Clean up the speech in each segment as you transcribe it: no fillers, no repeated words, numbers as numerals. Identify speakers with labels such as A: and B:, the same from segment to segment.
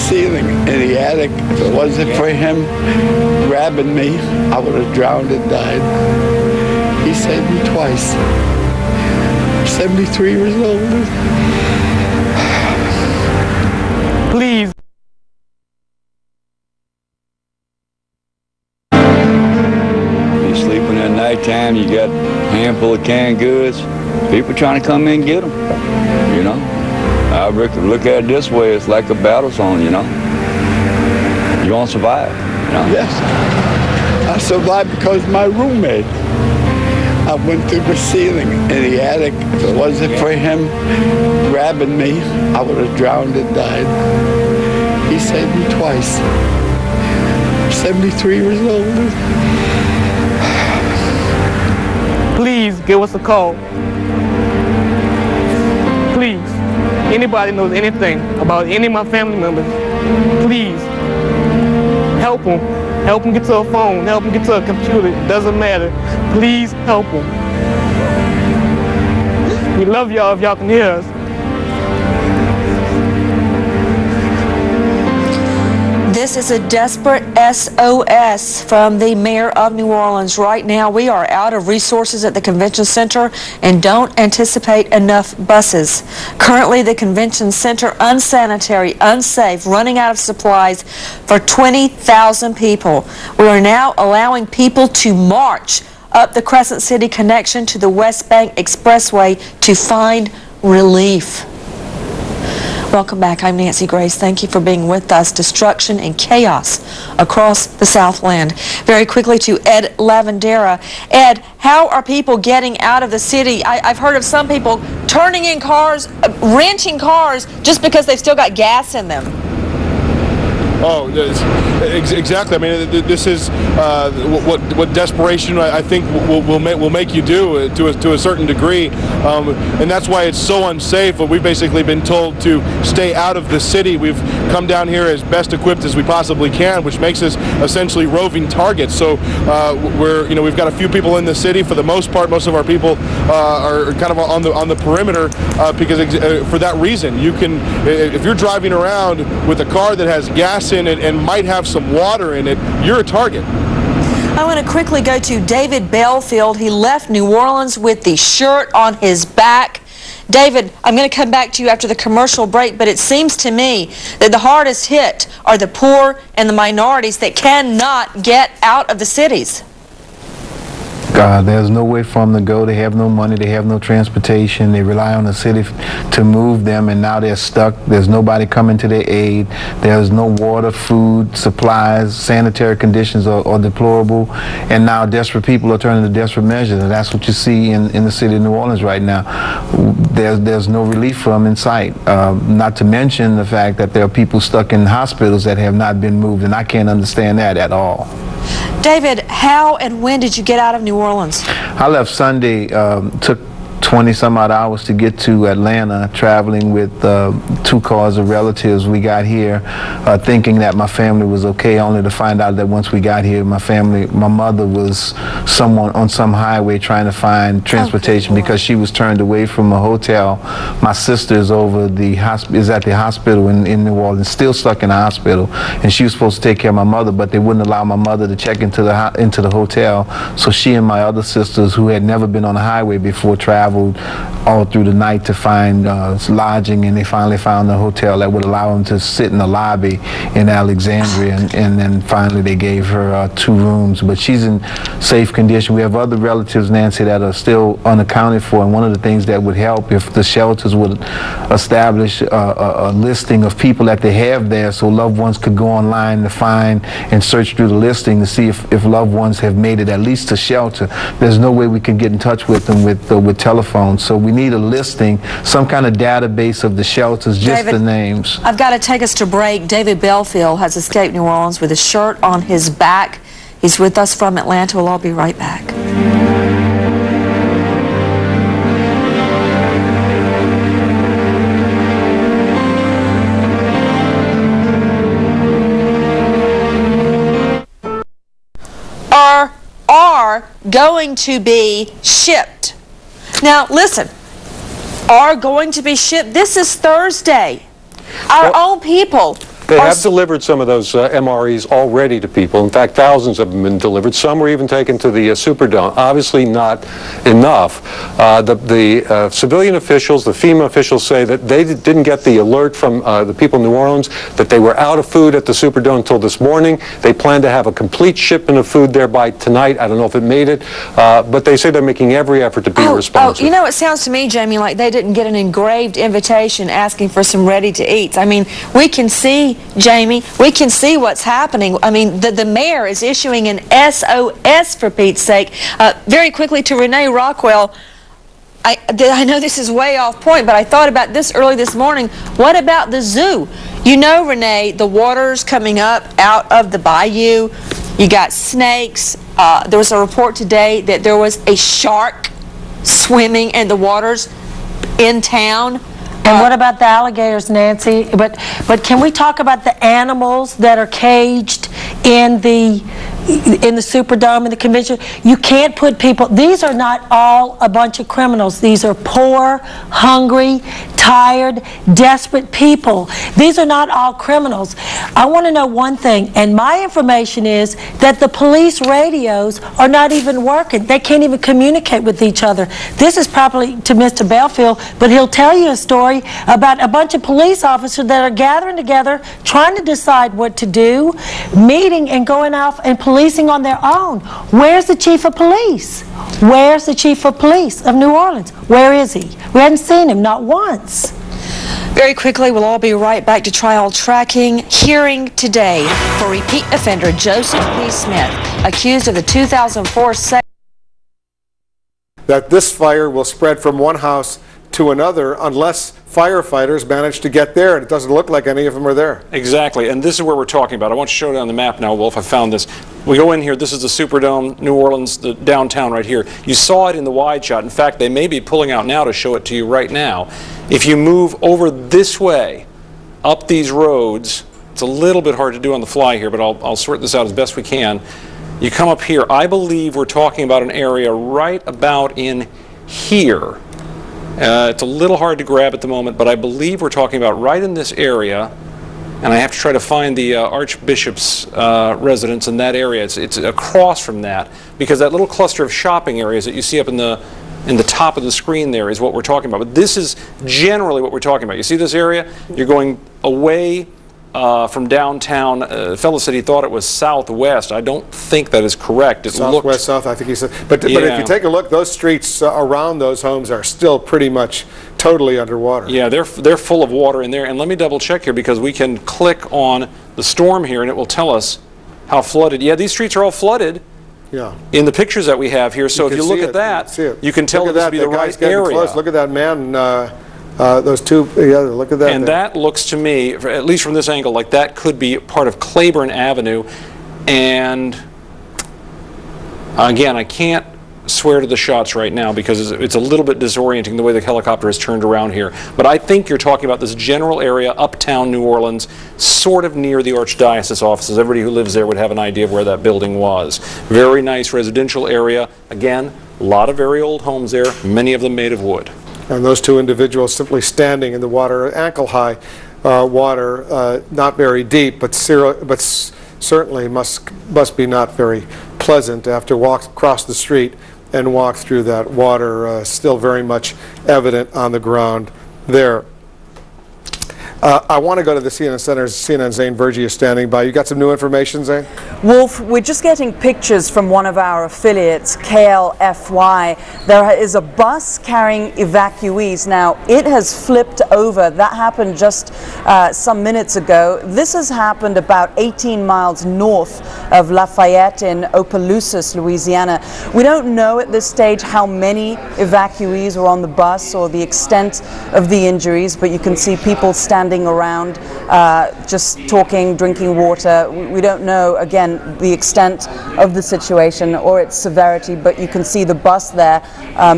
A: ceiling in the attic. If it wasn't for him grabbing me, I would have drowned and died. He saved me twice. I'm 73 years old.
B: Please.
C: You're sleeping at nighttime, you got a handful of canned goods, people trying to come in and get them, you know. I look at it this way, it's like a battle zone, you know. You're gonna survive, you know.
A: Yes, I survived because of my roommate. I went through the ceiling in the attic. If it wasn't for him grabbing me, I would have drowned and died. He saved me twice. I'm 73 years old.
B: Please give us a call. Please. Anybody knows anything about any of my family members, please help them. Help them get to a phone. Help them get to a computer. It doesn't matter. Please help them. We love y'all if y'all can hear us.
D: This is a desperate SOS from the mayor of New Orleans. Right now, we are out of resources at the convention center and don't anticipate enough buses. Currently, the convention center unsanitary, unsafe, running out of supplies for 20,000 people. We are now allowing people to march up the Crescent City connection to the West Bank Expressway to find relief. Welcome back. I'm Nancy Grace. Thank you for being with us. Destruction and chaos across the Southland. Very quickly to Ed Lavandera. Ed, how are people getting out of the city? I've heard of some people turning in cars, renting cars, just because they've still got gas in them.
E: Oh, exactly. I mean, this is what desperation I think will make you do to a certain degree, and that's why it's so unsafe. We've basically been told to stay out of the city. We've come down here as best equipped as we possibly can, which makes us essentially roving targets. So we've got a few people in the city. For the most part, most of our people are kind of on the perimeter because for that reason, you can, if you're driving around with a car that has gas in it and might have some water in it, you're a target.
D: I want to quickly go to David Belfield. He left New Orleans with the shirt on his back. David, I'm going to come back to you after the commercial break, but it seems to me that the hardest hit are the poor and the minorities that cannot get out of the cities.
F: There's no way for them to go. They have no money. They have no transportation. They rely on the city to move them, and now they're stuck. There's nobody coming to their aid. There's no water, food, supplies. Sanitary conditions are deplorable, and now desperate people are turning to desperate measures, and that's what you see in the city of New Orleans right now. There's no relief for them in sight, not to mention the fact that there are people stuck in hospitals that have not been moved, and I can't understand that at all.
D: David, how and when did you get out of New Orleans?
F: I left Sunday, took 20-some-odd hours to get to Atlanta, traveling with 2 cars of relatives. We got here thinking that my family was okay, only to find out that once we got here, my mother was on some highway trying to find transportation because she was turned away from a hotel. My sister is is at the hospital in New Orleans, still stuck in the hospital, and she was supposed to take care of my mother, but they wouldn't allow my mother to check into the hotel. So she and my other sisters, who had never been on a highway before, traveled all through the night to find lodging, and they finally found a hotel that would allow them to sit in the lobby in Alexandria, and then finally they gave her 2 rooms, but she's in safe condition. We have other relatives, Nancy, that are still unaccounted for, and one of the things that would help if the shelters would establish a listing of people that they have there, so loved ones could go online to find and search through the listing to see if loved ones have made it at least to shelter. There's no way we can get in touch with them with telephone. So we need a listing, some kind of database of the shelters, just
D: David,
F: the names.
D: I've got to take us to break. David Belfield has escaped New Orleans with his shirt on his back. He's with us from Atlanta. We'll all be right back. Are going to be shipped. Now, listen, are going to be shipped. This is Thursday. Our own people
G: They have delivered some of those MREs already to people. In fact, thousands have been delivered. Some were even taken to the Superdome. Obviously not enough. The civilian officials, the FEMA officials say that they didn't get the alert from the people in New Orleans that they were out of food at the Superdome until this morning. They plan to have a complete shipment of food there by tonight. I don't know if it made it, but they say they're making every effort to be responsive.
D: You know, it sounds to me, Jamie, like they didn't get an engraved invitation asking for some ready-to-eats. I mean, we can see, Jamie, we can see what's happening. I mean, the mayor is issuing an SOS, for Pete's sake. Very quickly to Renee Rockwell, I know this is way off point, but I thought about this early this morning. What about the zoo? You know, Renee, the water's coming up out of the bayou. You got snakes. There was a report today that there was a shark swimming in the waters in town.
H: And what about the alligators, Nancy? But can we talk about the animals that are caged in the Superdome, in the convention? You can't put people, these are not all a bunch of criminals. These are poor, hungry, tired, desperate people. These are not all criminals. I want to know one thing, and my information is that the police radios are not even working. They can't even communicate with each other. This is probably to Mr. Belfield, but he'll tell you a story about a bunch of police officers that are gathering together, trying to decide what to do, meeting and going off and policing on their own. Where's the chief of police? Where's the chief of police of New Orleans? Where is he? We hadn't seen him, not once.
D: Very quickly, we'll all be right back to trial tracking. Hearing today for repeat offender Joseph P. Smith, accused of the 2004
I: that this fire will spread from one house to another unless firefighters manage to get there, and it doesn't look like any of them are there.
J: Exactly, and this is where we're talking about. I want you to show it on the map now, Wolf. I found this. We go in here, this is the Superdome, New Orleans, the downtown right here. You saw it in the wide shot. In fact, they may be pulling out now to show it to you right now. If you move over this way, up these roads, it's a little bit hard to do on the fly here, but I'll sort this out as best we can. You come up here, I believe we're talking about an area right about in here. It's a little hard to grab at the moment, but I believe we're talking about right in this area, and I have to try to find the Archbishop's residence in that area. It's across from that, because that little cluster of shopping areas that you see up in the top of the screen there is what we're talking about. But this is generally what we're talking about. You see this area? You're going away from downtown. Fellow said he thought it was southwest. I don't think that is correct. It
I: Southwest, south, I think he said. But if you take a look, those streets around those homes are still pretty much totally underwater.
J: Yeah, they're full of water in there. And let me double check here, because we can click on the storm here and it will tell us how flooded. Yeah, these streets are all flooded. Yeah. In the pictures that we have here. So if you look at that, you can tell this to be the right area.
I: Close. Look at that man. Those two, yeah, look at that.
J: And that looks to me, at least from this angle, like that could be part of Claiborne Avenue. And again, I can't swear to the shots right now because it's a little bit disorienting the way the helicopter is turned around here. But I think you're talking about this general area, uptown New Orleans, sort of near the Archdiocese offices. Everybody who lives there would have an idea of where that building was. Very nice residential area. Again, a lot of very old homes there, many of them made of wood.
I: And those two individuals simply standing in the water, ankle-high water, not very deep, but certainly must be not very pleasant to have to walk across the street and walk through that water, still very much evident on the ground there. I want to go to the CNN Center's CNN Zane Vergie is standing by. You got some new information, Zane?
K: Wolf, we're just getting pictures from one of our affiliates, KLFY. There is a bus carrying evacuees. Now, it has flipped over. That happened just some minutes ago. This has happened about 18 miles north of Lafayette in Opelousas, Louisiana. We don't know at this stage how many evacuees are on the bus or the extent of the injuries, but you can see people standing around, just talking, drinking water. We don't know, again, the extent of the situation or its severity, but you can see the bus there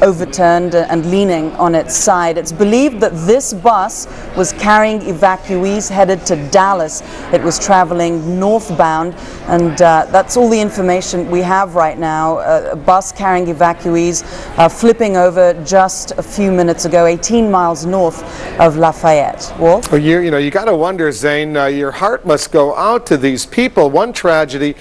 K: overturned and leaning on its side. It's believed that this bus was carrying evacuees headed to Dallas. It was traveling northbound, and that's all the information we have right now. A bus carrying evacuees flipping over just a few minutes ago, 18 miles north of Lafayette. Wolf?
I: Well, you know, you got to wonder, Zane, your heart must go out to these people. One tragedy